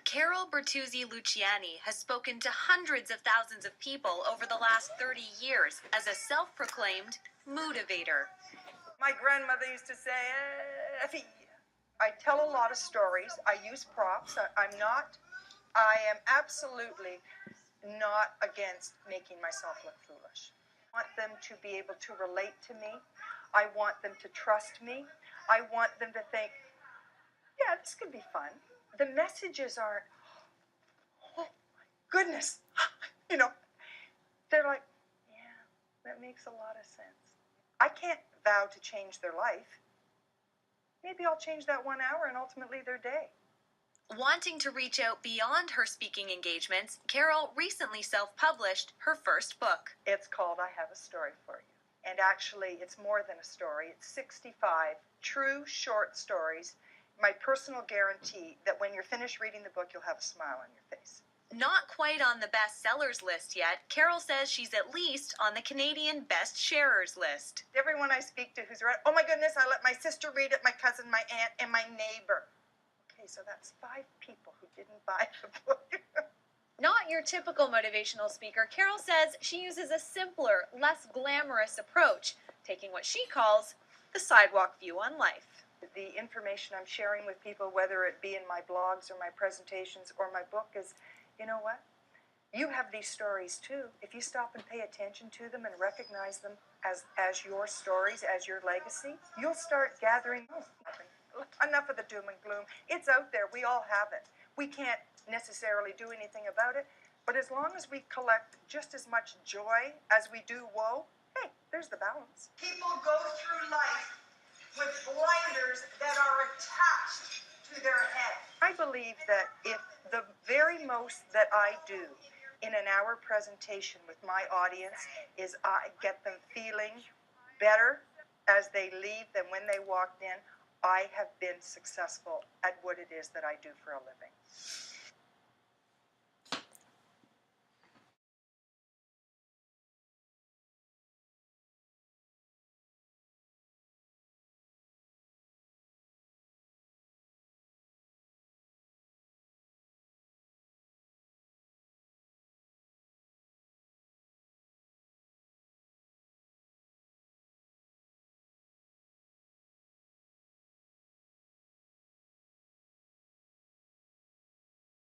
Carol Bertuzzi-Luciani has spoken to hundreds of thousands of people over the last 30 years as a self-proclaimed Moodivator. My grandmother used to say, Effie. I tell a lot of stories. I use props. I am absolutely not against making myself look foolish. I want them to be able to relate to me. I want them to trust me. I want them to think, yeah, this could be fun. The messages aren't, oh my goodness, they're like, yeah, that makes a lot of sense. I can't vow to change their life. Maybe I'll change that 1 hour and ultimately their day. Wanting to reach out beyond her speaking engagements, Carol recently self-published her first book. It's called I Have a Story for You. And actually, it's more than a story. It's 65 true short stories. My personal guarantee that when you're finished reading the book, you'll have a smile on your face. Not quite on the bestsellers list yet, Carol says she's at least on the Canadian best sharers list. Everyone I speak to who's read, oh my goodness, I let my sister read it, my cousin, my aunt, and my neighbor. Okay, so that's 5 people who didn't buy the book. Not your typical motivational speaker, Carol says she uses a simpler, less glamorous approach, taking what she calls the sidewalk view on life. The information I'm sharing with people, whether it be in my blogs or my presentations or my book, is, you know what? You have these stories too. If you stop and pay attention to them and recognize them as your stories, as your legacy, you'll start gathering. Enough of the doom and gloom. It's out there. We all have it. We can't necessarily do anything about it, but as long as we collect just as much joy as we do woe, hey, there's the balance. People go through life with blinders that are attached to their head. I believe that if the very most that I do in an hour presentation with my audience is I get them feeling better as they leave than when they walked in, I have been successful at what it is that I do for a living.